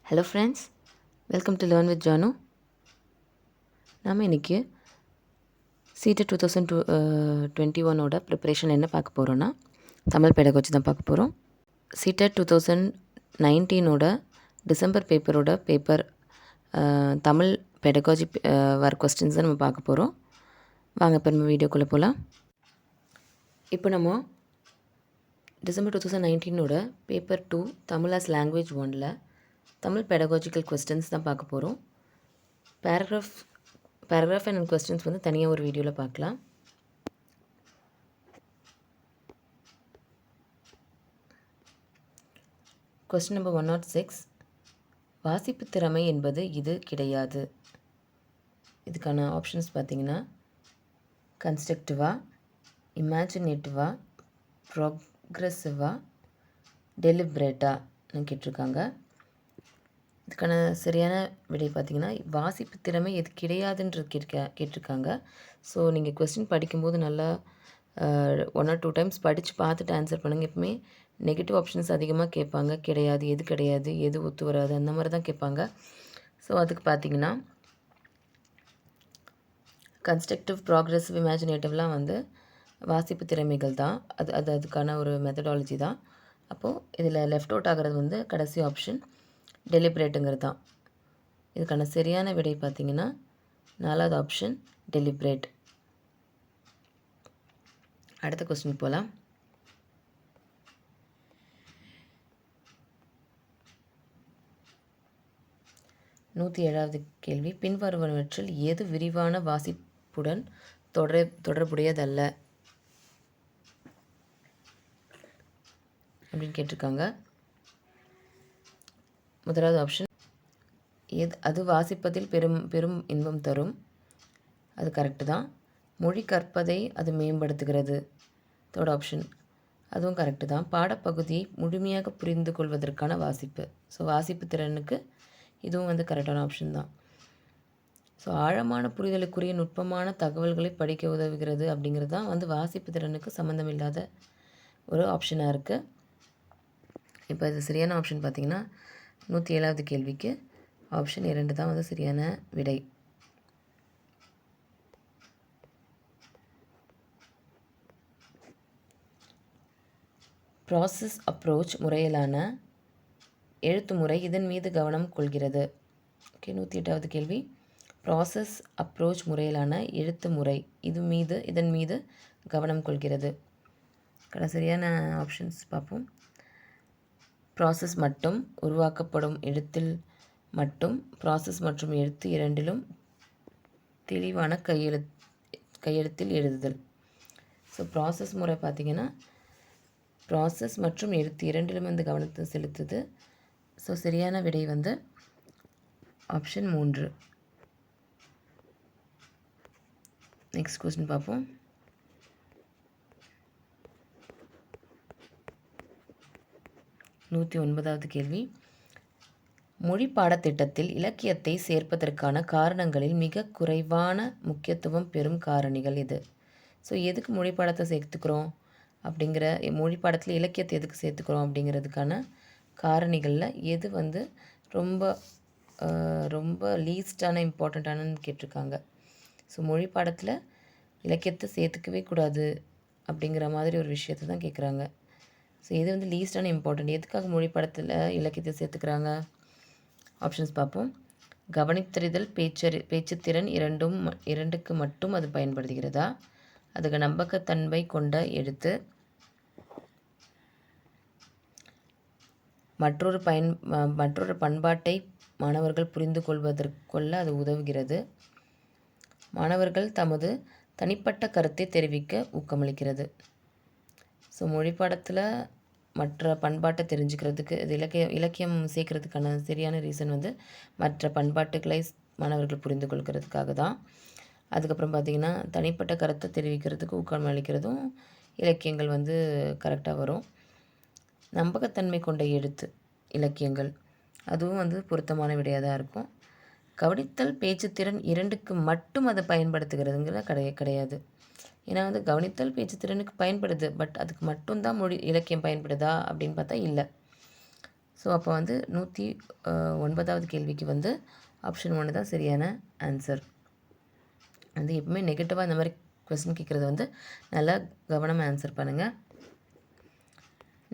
Hello friends, welcome to learn with Janu. நாம் இன்றைக்கி seated 2021 preparation என்ன பார்க்க போகிறோன்னா தமிழ் பெடகாலஜி தான் பார்க்க போகிறோம். CTET 2019 December paper Tamil pedagogy வர கொஸ்டின்ஸ் தான் நம்ம பார்க்க போகிறோம். வாங்க இப்போ நம்ம வீடியோக்குள்ளே போகலாம். இப்போ நம்ம December 2019 paper 2 Tamil as language 1 Tamil pedagogical questions தான் பார்க்க போகிறோம். பேராகிராஃப் அண்ட் கொஸ்டின்ஸ் வந்து தனியாக ஒரு வீடியோவில் பார்க்கலாம். கொஸ்டின் நம்பர் 106, வாசிப்பு திறமை என்பது இது கிடையாது. இதுக்கான ஆப்ஷன்ஸ் பார்த்திங்கன்னா கன்ஸ்ட்ரக்டிவா, இமேஜினேட்டிவா, ப்ரோக்ரெசிவா, டெலிப்ரேட்டான்னு கேட்டிருக்காங்க. இதுக்கான சரியான விடை பார்த்திங்கன்னா வாசிப்பு திறமை எது கிடையாதுன்றது கேட்டிருக்காங்க. ஸோ நீங்கள் கொஸ்டின் படிக்கும்போது நல்லா 1 or 2 டைம்ஸ் படித்து பார்த்துட்டு ஆன்சர் பண்ணுங்கள். எப்பவுமே நெகட்டிவ் ஆப்ஷன்ஸ் அதிகமாக கேட்பாங்க. கிடையாது, எது ஒத்து வராது, அந்த மாதிரி தான் கேட்பாங்க. ஸோ அதுக்கு பார்த்திங்கன்னா கன்ஸ்ட்ரக்டிவ், ப்ராக்ரெசிவ், இமேஜினேட்டிவ்லாம் வந்து வாசிப்பு திறமைகள் தான். அதுக்கான ஒரு மெத்தடாலஜி தான். அப்போது இதில் லெஃப்ட் அவுட் ஆகிறது வந்து கடைசி ஆப்ஷன் டெலிப்ரேட்டுங்கிறது தான். இதுக்கான சரியான விடை பார்த்திங்கன்னா 4வது ஆப்ஷன் டெலிப்ரேட். அடுத்த கொஸ்டின் போகலாம். நூற்றி 7வது கேள்வி, பின்வருவனவற்றில் எது விரிவான வாசிப்புடன் தொடர்புடையதல்ல அப்படின்னு கேட்டிருக்காங்க. முதலாவது ஆப்ஷன் அது வாசிப்பதில் பெரும் இன்பம் தரும். அது கரெக்டு தான். மொழி கற்பதை அது மேம்படுத்துகிறது. தேர்ட் ஆப்ஷன் அதுவும் கரெக்டு தான். பாடப்பகுதியை முழுமையாக புரிந்து கொள்வதற்கான வாசிப்பு. ஸோ வாசிப்பு திறனுக்கு இதுவும் வந்து கரெக்டான ஆப்ஷன் தான். ஸோ ஆழமான புரிதலுக்குரிய நுட்பமான தகவல்களை படிக்க உதவுகிறது அப்படிங்கிறது தான் வந்து வாசிப்பு திறனுக்கு சம்மந்தமில்லாத ஒரு ஆப்ஷனாக இருக்குது. இப்போ இது சரியான ஆப்ஷன் பார்த்திங்கன்னா 107வது கேள்விக்கு ஆப்ஷன் 2 தான் வந்து சரியான விடை. ப்ராசஸ் அப்ரோச் முறையிலான எழுத்து முறை இதன் மீது கவனம் கொள்கிறது. ஓகே, 108வது கேள்வி, ப்ராசஸ் அப்ரோச் முறையிலான எழுத்து முறை இதன் மீது கவனம் கொள்கிறது. சரியான ஆப்ஷன்ஸ் பார்ப்போம். ப்ராசஸ் மட்டும், உருவாக்கப்படும் எழுத்தில் மட்டும், ப்ராசஸ் மற்றும் எழுத்து இரண்டிலும், தெளிவான கையெழுத்தில் எழுதுதல். ஸோ ப்ராசஸ் முறை பார்த்திங்கன்னா ப்ராசஸ் மற்றும் எழுத்து இரண்டிலும் வந்து கவனத்தை செலுத்துது. ஸோ சரியான விடை வந்து ஆப்ஷன் 3. நெக்ஸ்ட் கொஸ்டின் பார்ப்போம். நூற்றி 9வது கேள்வி, மொழி பாடத்திட்டத்தில் இலக்கியத்தை சேர்ப்பதற்கான காரணங்களில் மிக குறைவான முக்கியத்துவம் பெறும் காரணிகள் எது? ஸோ எதுக்கு மொழி பாடத்தை சேர்த்துக்கிறோம் அப்படிங்கிற, மொழி பாடத்தில் இலக்கியத்தை எதுக்கு சேர்த்துக்கிறோம் அப்படிங்கிறதுக்கான காரணிகளில் எது வந்து ரொம்ப லீஸ்டான இம்பார்ட்டண்ட்டானு கேட்டிருக்காங்க. ஸோ மொழி பாடத்தில் இலக்கியத்தை சேர்த்துக்கவே கூடாது அப்படிங்கிற மாதிரி ஒரு விஷயத்தை தான் கேட்குறாங்க. ஸோ இது வந்து லீஸ்டான இம்பார்ட்டண்ட். எதுக்காக மொழி பாடத்தில் இலக்கியத்தை சேர்த்துக்கிறாங்க? ஆப்ஷன்ஸ் பார்ப்போம். கவனித்தறிதல், பேச்சுத்திறன் இரண்டுக்கு மட்டும் அது பயன்படுத்துகிறதா? அதுக்கு நம்பகத்தன்மை கொண்ட எழுத்து, மற்றொரு பண்பாட்டை மாணவர்கள் புரிந்து கொள்ள அது உதவுகிறது, மாணவர்கள் தமது தனிப்பட்ட கருத்தை தெரிவிக்க ஊக்கமளிக்கிறது. ஸோ மொழி பாடத்தில் மற்ற பண்பாட்டை தெரிஞ்சுக்கிறதுக்கு இது இலக்கியம் சேர்க்கறதுக்கான சரியான ரீசன் வந்து மற்ற பண்பாட்டுகளை மாணவர்கள் புரிந்து கொள்கிறதுக்காக தான். அதுக்கப்புறம் பார்த்திங்கன்னா தனிப்பட்ட கருத்தை தெரிவிக்கிறதுக்கு ஊக்கம் அளிக்கிறதும் இலக்கியங்கள் வந்து கரெக்டாக வரும். நம்பகத்தன்மை கொண்ட எழுத்து இலக்கியங்கள் அதுவும் வந்து பொருத்தமான விடையாக தான் இருக்கும். கவனித்தல், பேச்சுத்திறன் இரண்டுக்கு மட்டும் அதை பயன்படுத்துகிறதுங்கிற கிடையாது. ஏன்னா வந்து கவனித்தல் பேச்சுத்திறனுக்கு பயன்படுது, பட் அதுக்கு மட்டும்தான் இலக்கியம் பயன்படுதா அப்படின்னு பார்த்தா இல்லை. ஸோ அப்போ வந்து 109வது கேள்விக்கு வந்து ஆப்ஷன் 1 தான் சரியான ஆன்சர். வந்து எப்பவுமே நெகட்டிவாக இந்த மாதிரி கொஸ்டின் கேட்குறது வந்து நல்லா கவனமாக ஆன்சர் பண்ணுங்கள்.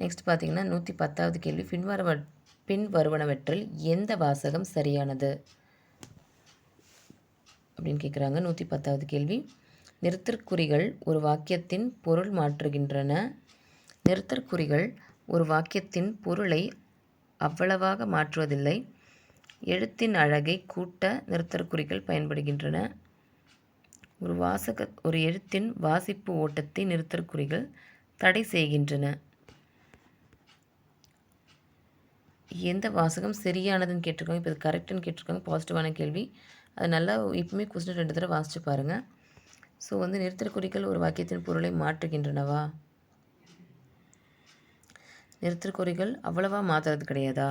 நெக்ஸ்ட் பார்த்தீங்கன்னா 110வது கேள்வி, பின்வருவனவற்றில் எந்த வாசகம் சரியானது அப்படின்னு கேட்குறாங்க. 110வது கேள்வி, நிறுத்தற்குறிகள் ஒரு வாக்கியத்தின் பொருள் மாற்றுகின்றன. நிறுத்தற்குறிகள் ஒரு வாக்கியத்தின் பொருளை அவ்வளவாக மாற்றுவதில்லை. எழுத்தின் அழகை கூட்ட நிறுத்தற்குறிகள் பயன்படுகின்றன. ஒரு எழுத்தின் வாசிப்பு ஓட்டத்தை நிறுத்தற்குறிகள் தடை செய்கின்றன. எந்த வாசகம் சரியானதுன்னு கேட்டிருக்காங்க. இப்போ இது கரெக்டுன்னு கேட்டிருக்காங்க. பாசிட்டிவான கேள்வி. அது நல்லா இப்பவுமே கொஸ்டின் 2 தடவை வாசித்து பாருங்கள். ஸோ வந்து நிறுத்தற்குறிகள் ஒரு வாக்கியத்தின் பொருளை மாற்றுகின்றனவா? நிறுத்தற்குறிகள் அவ்வளவா மாற்றுறது கிடையாதா?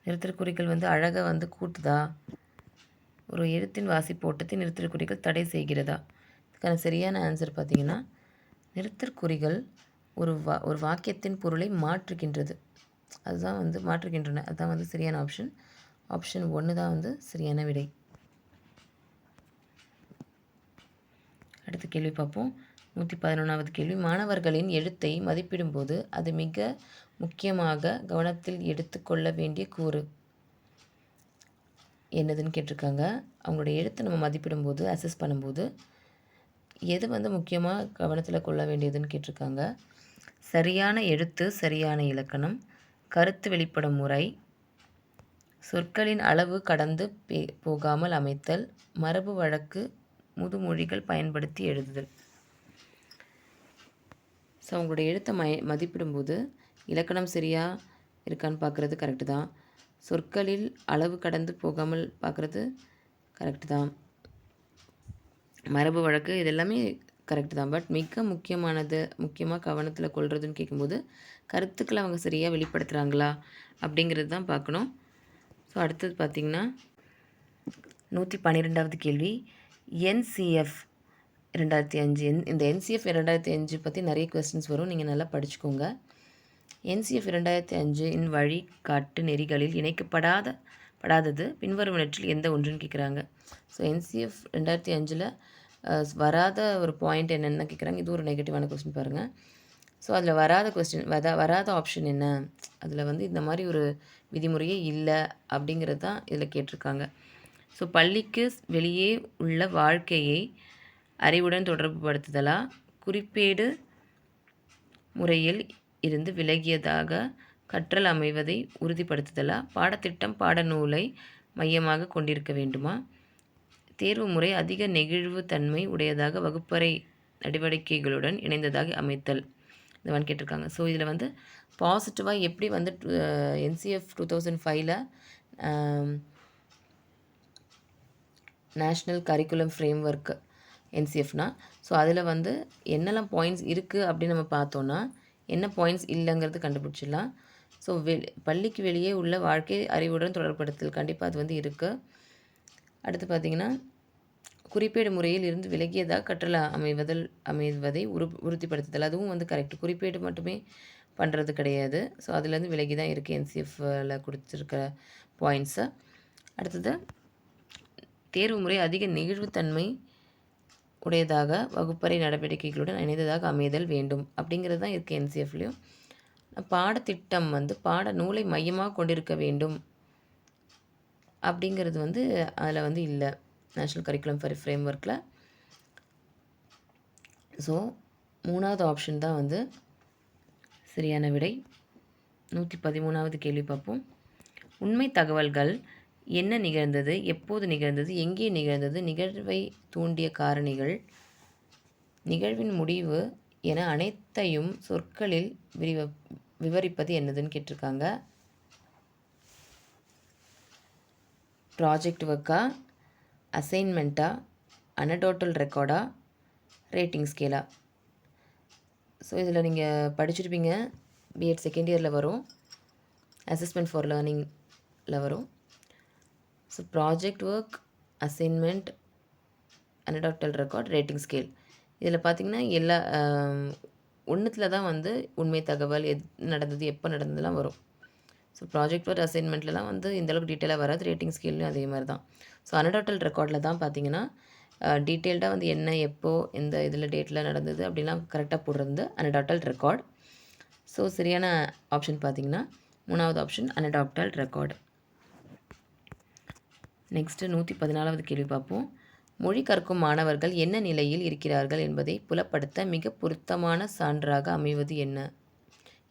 நிறுத்தற்குறிகள் வந்து அழகாக வந்து கூட்டுதா? ஒரு எழுத்தின் வாசிப்பு ஓட்டத்தை நிறுத்தற்குறிகள் தடை செய்கிறதா? இதுக்கான சரியான ஆன்சர் பார்த்திங்கன்னா, நிறுத்தற்குறிகள் ஒரு வாக்கியத்தின் பொருளை மாற்றுகின்றது. அதுதான் வந்து மாற்றுகின்றன. அதுதான் வந்து சரியான ஆப்ஷன். ஆப்ஷன் 1 தான் வந்து சரியான விடை. அடுத்த கேள்வி பார்ப்போம். 111வது கேள்வி, மாணவர்களின் எழுத்தை மதிப்பிடும்போது அது மிக முக்கியமாக கவனத்தில் எடுத்துக்கொள்ள வேண்டிய கூறு என்னதுன்னு கேட்டிருக்காங்க. அவங்களோட எழுத்தை நம்ம மதிப்பிடும்போது, அசஸ் பண்ணும்போது எது வந்து முக்கியமாக கவனத்தில் கொள்ள வேண்டியதுன்னு கேட்டிருக்காங்க. சரியான எழுத்து, சரியான இலக்கணம், கருத்து வெளிப்படும் முறை, சொற்களின் அளவு கடந்து போகாமல் அமைத்தல், மரபு வழக்கு, முதுமொழிகள் பயன்படுத்தி எழுதுதல். ஸோ அவங்களோட எழுத்தை மதிப்பிடும்போது இலக்கணம் சரியாக இருக்கான்னு பார்க்குறது கரெக்டு தான். சொற்களில் அளவு கடந்து போகாமல் பார்க்குறது கரெக்டு தான். மரபு வழக்கு இதெல்லாமே கரெக்டு தான். பட் மிக முக்கியமாக கவனத்தில் கொள்வதுன்னு கேட்கும்போது கருத்துக்களை அவங்க சரியாக வெளிப்படுத்துகிறாங்களா அப்படிங்கிறது தான் பார்க்கணும். ஸோ அடுத்தது பார்த்திங்கன்னா 112வது கேள்வி, NCF 2005. இந்த NCF 2005 பற்றி நிறைய கொஸ்டின்ஸ் வரும். நீங்கள் நல்லா படிச்சுக்கோங்க. NCF 2005 இன் வழிகாட்டு நெறிகளில் இணைக்கப்படாதது பின்வருவனற்றில் எந்த ஒன்றுன்னு கேட்குறாங்க. ஸோ NCF 2005 வராத ஒரு பாயிண்ட் என்னென்னு கேட்குறாங்க. இது ஒரு நெகட்டிவான கொஸ்டின் பாருங்கள். ஸோ அதில் வராத ஆப்ஷன் என்ன? அதில் வந்து இந்த மாதிரி ஒரு விதிமுறையே இல்லை அப்படிங்கிறது தான் இதில் கேட்டிருக்காங்க. ஸோ பள்ளிக்கு வெளியே உள்ள வாழ்க்கையை அறிவுடன் தொடர்பு படுத்துதலா, குறிப்பேடு முறையில் இருந்து விலகியதாக கற்றல் அமைவதை உறுதிப்படுத்துதலா, பாடத்திட்டம் பாடநூலை மையமாக கொண்டிருக்க வேண்டுமா, தேர்வு முறை அதிக நெகிழ்வுத்தன்மை உடையதாக வகுப்பறை நடவடிக்கைகளுடன் இணைந்ததாக அமைத்தல், இந்த மாதிரி கேட்டிருக்காங்க. ஸோ இதில் வந்து பாசிட்டிவாக எப்படி வந்து NCF 2005 national curriculum framework NCFனா, ஸோ அதில் வந்து என்னெல்லாம் பாயிண்ட்ஸ் இருக்குது அப்படின்னு நம்ம பார்த்தோன்னா என்ன பாயிண்ட்ஸ் இல்லைங்கிறது கண்டுபிடிச்சிடலாம். ஸோ பள்ளிக்கு வெளியே உள்ள வாழ்க்கை அறிவுடன் தொடர்படுத்தல் கண்டிப்பாக அது வந்து இருக்குது. அடுத்து பார்த்திங்கன்னா குறிப்பேடு முறையில் இருந்து விலகியதாக கற்றல் அமைவதை உறுதிப்படுத்துதல், அதுவும் வந்து கரெக்ட். குறிப்பேடு மட்டுமே பண்ணுறது கிடையாது. ஸோ அதுலேருந்து விலகி தான் இருக்குது NCFல கொடுத்துருக்க பாயிண்ட்ஸை. அடுத்தது தேர்வு முறை அதிக நெகிழ்வுத்தன்மை உடையதாக வகுப்பறை நடவடிக்கைகளுடன் இணைந்ததாக அமைதல் வேண்டும் அப்படிங்கிறது தான் இருக்குது NCFலையும். பாடத்திட்டம் வந்து பாட நூலை மையமாக கொண்டிருக்க வேண்டும் அப்படிங்கிறது வந்து அதில் வந்து இல்லை நேஷ்னல் கரிக்குலம் ஃப்ரேம் ஒர்க்கில். ஸோ 3வது ஆப்ஷன் தான் வந்து சரியான விடை. 113வது கேள்வி பார்ப்போம். உண்மை தகவல்கள் என்ன நிகழ்ந்தது, எப்போது நிகழ்ந்தது, எங்கே நிகழ்ந்தது, நிகழ்வை தூண்டிய காரணிகள், நிகழ்வின் முடிவு என அனைத்தையும் சொற்களில் விவரிப்பது என்னதுன்னு கேட்டிருக்காங்க. ப்ராஜெக்ட் ஒர்க்கா, அசைன்மெண்ட்டா, அனடோட்டல் ரெக்கார்டா, ரேட்டிங் ஸ்கேலா? ஸோ இதில் நீங்கள் படிச்சிருப்பீங்க, பிஎட் செகண்ட் இயரில் வரும், அசஸ்மெண்ட் ஃபார் லேர்னிங்கில் வரும். So project work, assignment, anecdotal record, rating scale, இதில் பார்த்திங்கன்னா எல்லா ஒன்றுத்தில் தான் வந்து உண்மை தகவல், நடந்தது, எப்போ நடந்ததுலாம் வரும். ஸோ ப்ராஜெக்ட் ஒர்க் அசைன்மெண்ட்லலாம் வந்து இந்தளவுக்கு டீட்டெயிலாக வராது. ரேட்டிங் ஸ்கேல்லையும் அதே மாதிரி தான். ஸோ அனடாட்டல் ரெக்கார்டில் தான் பார்த்தீங்கன்னா டீட்டெயில்டாக வந்து என்ன, எப்போ, எந்த இதில் டேட்டில் நடந்தது அப்படிலாம் கரெக்டாக போடுறது அனடாட்டல் ரெக்கார்ட். ஸோ சரியான ஆப்ஷன் பார்த்தீங்கன்னா 3வது ஆப்ஷன் அனடாப்டல் ரெக்கார்டு. நெக்ஸ்ட்டு 114வது கேள்வி பார்ப்போம். மொழி கற்கும் மாணவர்கள் என்ன நிலையில் இருக்கிறார்கள் என்பதை புலப்படுத்த மிக பொருத்தமான சான்றாக அமைவது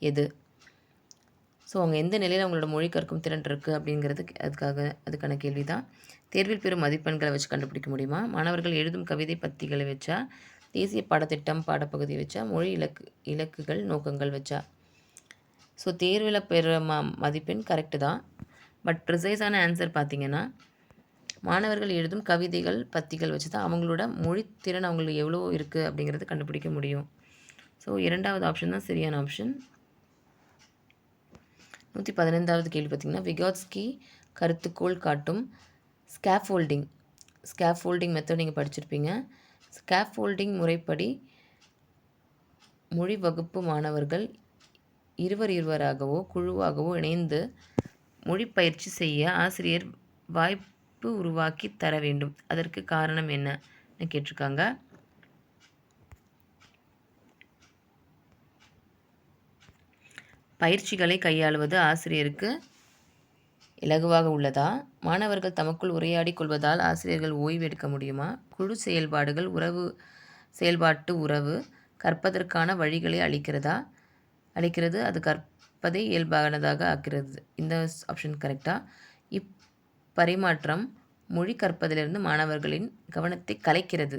எது? ஸோ அவங்க எந்த நிலையில் அவங்களோட மொழி கற்கும் திறன் இருக்குது அப்படிங்கிறது அதுக்கான கேள்வி தான். தேர்வில் பெறும் மதிப்பெண்களை வச்சு கண்டுபிடிக்க முடியுமா? மாணவர்கள் எழுதும் கவிதை பத்திகளை வச்சா, தேசிய பாடத்திட்டம் பாடப்பகுதியை வச்சா, மொழி இலக்குகள் நோக்கங்கள் வச்சா. ஸோ தேர்வில் பெற மதிப்பெண் கரெக்டு தான். பட் ப்ரிசைஸான ஆன்சர் பார்த்திங்கன்னா மாணவர்கள் எழுதும் கவிதைகள் பத்திகள் வச்சு தான் அவங்களோட மொழித்திறன் அவங்களுக்கு எவ்வளோ இருக்குது அப்படிங்கிறது கண்டுபிடிக்க முடியும். ஸோ 2வது ஆப்ஷன் தான் சரியான ஆப்ஷன். 115வது கேள்வி பார்த்திங்கன்னா விகாட்ஸ்கி கருத்துக்கோள் காட்டும் ஸ்கேஃபோல்டிங் மெத்தட் நீங்கள் படிச்சிருப்பீங்க. ஸ்கேஃபோல்டிங் முறைப்படி மொழி வகுப்பு மாணவர்கள் இருவராகவோ குழுவாகவோ இணைந்து மொழி பயிற்சி செய்ய ஆசிரியர் வாய்ப்பு உருவாக்கி தர வேண்டும். அதற்கு காரணம் என்னன்னு கேட்டிருக்காங்க. பயிற்சிகளை கையாளுவது ஆசிரியருக்கு இலகுவாக உள்ளதா? மாணவர்கள் தமக்குள் உரையாடி கொள்வதால் ஆசிரியர்கள் ஓய்வு எடுக்க முடியுமா? குழு செயல்பாட்டு உறவு கற்பதற்கான வழிகளை அளிக்கிறது. அது கற்பதை இயல்பானதாக ஆக்கிறது. இந்த ஆப்ஷன் கரெக்டாக. இப்பரிமாற்றம் மொழி கற்பதிலிருந்து மாணவர்களின் கவனத்தை கலைக்கிறது.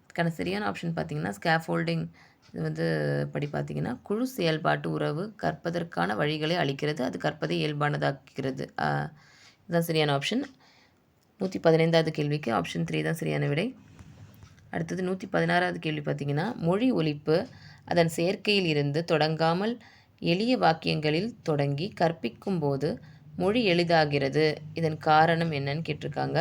இதுக்கான சரியான ஆப்ஷன் பார்த்திங்கன்னா ஸ்கேஃபோல்டிங் இது வந்து பார்த்திங்கன்னா குழு செயல்பாட்டு உறவு கற்பதற்கான வழிகளை அளிக்கிறது. அது கற்பதை இயல்பானதாக்குகிறது. இதுதான் சரியான ஆப்ஷன். 115வது கேள்விக்கு ஆப்ஷன் 3 தான் சரியான விடை. அடுத்தது 116வது கேள்வி பார்த்திங்கன்னா மொழி ஒலிப்பு அதன் சேர்க்கையில் இருந்து தொடங்காமல் எளிய வாக்கியங்களில் தொடங்கி கற்பிக்கும் போது மொழி எளிதாகிறது. இதன் காரணம் என்னன்னு கேட்டிருக்காங்க.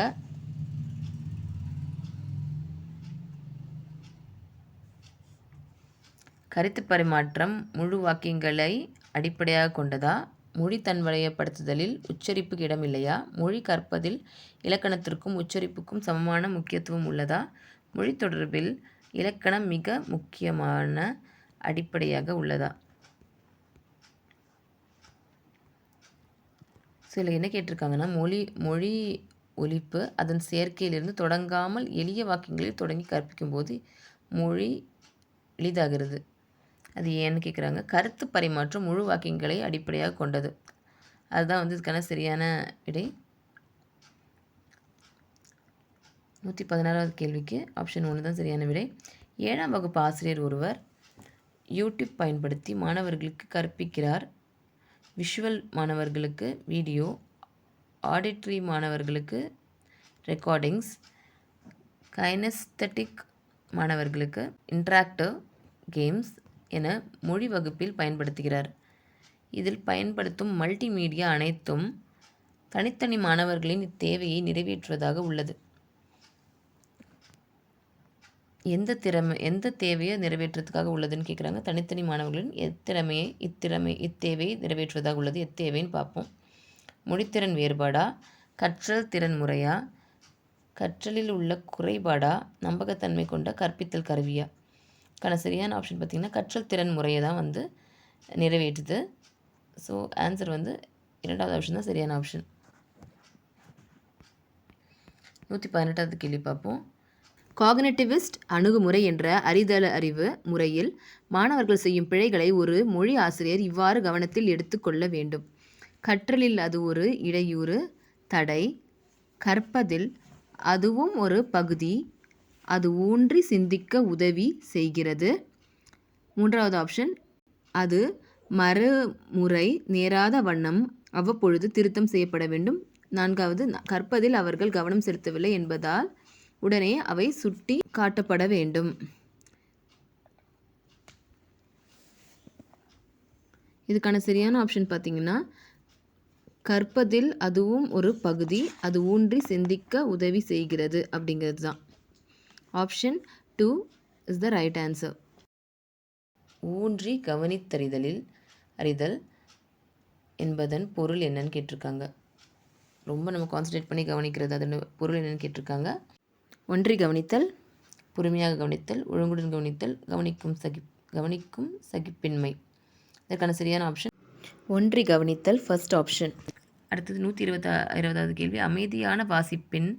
கருத்து பரிமாற்றம் முழு வாக்கியங்களை அடிப்படையாக கொண்டதா? மொழி தன்வயப்படுத்துதலில் உச்சரிப்புக்கு இடமில்லையா? மொழி கற்பதில் இலக்கணத்திற்கும் உச்சரிப்புக்கும் சமமான முக்கியத்துவம் உள்ளதா? மொழி தொடர்பில் இலக்கணம் மிக முக்கியமான அடிப்படையாக உள்ளதா? ஸோ இதில் என்ன கேட்டிருக்காங்கன்னா மொழி ஒலிப்பு அதன் சேர்க்கையிலிருந்து தொடங்காமல் எளிய வாக்கியங்களில் தொடங்கி கற்பிக்கும்போது மொழி எளிதாகிறது. அது ஏன்னு கேட்குறாங்க. கருத்து பரிமாற்றம் முழு வாக்கியங்களை அடிப்படையாக கொண்டது. அதுதான் வந்து இதுக்கான சரியான விடை. 116வது கேள்விக்கு ஆப்ஷன் 1 தான் சரியான விடை. 7ஆம் வகுப்பு ஆசிரியர் ஒருவர் யூடியூப் பயன்படுத்தி மாணவர்களுக்கு கற்பிக்கிறார். விஷுவல் மாணவர்களுக்கு வீடியோ, ஆடிட்டரி மாணவர்களுக்கு ரெக்கார்டிங்ஸ், கைனெஸ்தட்டிக் மாணவர்களுக்கு இன்ட்ராக்டிவ் கேம்ஸ் என மொழி வகுப்பில் பயன்படுத்துகிறார். இதில் பயன்படுத்தும் மல்டிமீடியா அனைத்தும் தனித்தனி மாணவர்களின் தேவையை நிறைவேற்றுவதாக உள்ளது. எந்த தேவையை நிறைவேற்றுறதுக்காக உள்ளதுன்னு கேட்குறாங்க. தனித்தனி மாணவர்களின் இத்தேவையை நிறைவேற்றுவதாக உள்ளது. எத்தேவைன்னு பார்ப்போம். மொழித்திறன் வேறுபாடா, கற்றல் திறன் முறையா, கற்றலில் உள்ள குறைபாடா, நம்பகத்தன்மை கொண்ட கற்பித்தல் கருவியா? சரியான ஆப்ஷன் பார்த்திங்கன்னா கற்றல் திறன் முறையை தான் வந்து நிறைவேற்றுது. ஸோ ஆன்சர் வந்து 2வது ஆப்ஷன் தான் சரியான ஆப்ஷன். 118வது கேள்வி பார்ப்போம். காக்னிட்டிவிஸ்ட் அணுகுமுறை என்ற அறிவு முறையில் மாணவர்கள் செய்யும் பிழைகளை ஒரு மொழி ஆசிரியர் இவ்வாறு கவனத்தில் எடுத்துக்கொள்ள வேண்டும். கற்றலில் அது ஒரு இடையூறு, தடை. கற்பதில் அதுவும் ஒரு பகுதி, அது ஊன்றி சிந்திக்க உதவி செய்கிறது. 3வது ஆப்ஷன் அது மறுமுறை நேராத வண்ணம் அவ்வப்பொழுது திருத்தம் செய்யப்பட வேண்டும். 4வது கற்பதில் அவர்கள் கவனம் செலுத்தவில்லை என்பதால் உடனே அவை சுட்டி காட்டப்பட வேண்டும். இதுக்கான சரியான ஆப்ஷன் பார்த்திங்கன்னா கற்பதில் அதுவும் ஒரு பகுதி, அது ஊன்றி சிந்திக்க உதவி செய்கிறது அப்படிங்கிறது தான். Option 2 is the right answer. ஊன்றி கவனித்தறிதல் என்பதன் பொருள் என்னன்னு கேட்டிருக்காங்க. ரொம்ப நம்ம கான்சன்ட்ரேட் பண்ணி கவனிக்கிறது அதன் பொருள் என்னன்னு கேட்டிருக்காங்க. ஒன்றி கவனித்தல், பொறுமையாக கவனித்தல், ஒழுங்குடன் கவனித்தல், கவனிக்கும் சகிப்பின்மை. இதற்கான சரியான ஆப்ஷன் ஒன்றி கவனித்தல், ஃபர்ஸ்ட் ஆப்ஷன். அடுத்தது 120வது கேள்வி. அமைதியான வாசிப்பின்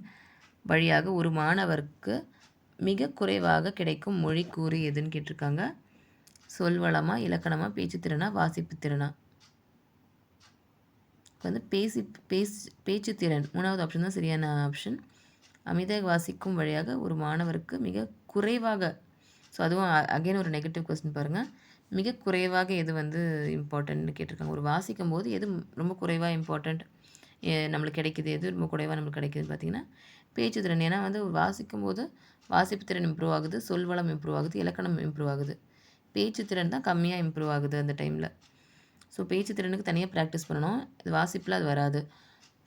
வழியாக ஒரு மாணவருக்கு மிக குறைவாக கிடைக்கும் மொழி கூறு எதுன்னு கேட்டிருக்காங்க. சொல்வளமா, இலக்கணமா, பேச்சுத்திறனா, வாசிப்பு திறனா? வந்து பேச்சுத்திறன் 3வது ஆப்ஷன் தான் சரியான ஆப்ஷன். அமைதியாக வாசிக்கும் வழியாக ஒரு மாணவருக்கு மிக குறைவாக, ஸோ அதுவும் அகைன் ஒரு நெகட்டிவ் கொஸ்டின் பாருங்கள். மிக குறைவாக எது வந்து இம்பார்ட்டன்ட்னு கேட்டிருக்காங்க. ஒரு வாசிக்கும் போது எது ரொம்ப குறைவாக இம்பார்ட்டண்ட் நம்மளுக்கு கிடைக்கிது, எது ரொம்ப குறைவாக நம்மளுக்கு கிடைக்கிதுன்னு பார்த்தீங்கன்னா பேச்சுத்திறன். ஏன்னா வந்து வாசிக்கும் போது வாசிப்பு திறன் இம்ப்ரூவ் ஆகுது, சொல்வளம் இம்ப்ரூவ் ஆகுது, இலக்கணம் இம்ப்ரூவ் ஆகுது. பேச்சுத்திறன் தான் கம்மியாக இம்ப்ரூவ் ஆகுது அந்த டைமில். ஸோ பேச்சுத்திறனுக்கு தனியாக ப்ராக்டிஸ் பண்ணணும், இது வாசிப்பில் அது வராது.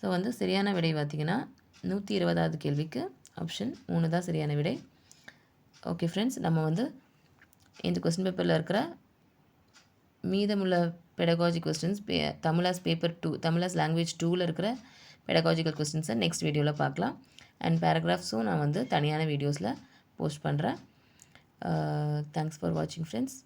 ஸோ வந்து சரியான விடை பார்த்திங்கன்னா 120வது கேள்விக்கு ஆப்ஷன் 3 தான் சரியான விடை. ஓகே ஃப்ரெண்ட்ஸ், நம்ம வந்து இந்த கொஸ்டின் பேப்பரில் இருக்கிற மீதமுள்ள pedagogy questions Tamilas paper 2 Tamilas language 2ல் இருக்கிற பெடகாஜிக்கல் கொஸ்டின்ஸை நெக்ஸ்ட் வீடியோவில் பார்க்கலாம். அண்ட் பேராகிராஃப்ஸும் நான் வந்து தனியான வீடியோஸில் போஸ்ட் பண்ணுறேன். தேங்க்ஸ் ஃபார் வாட்சிங் ஃப்ரெண்ட்ஸ்.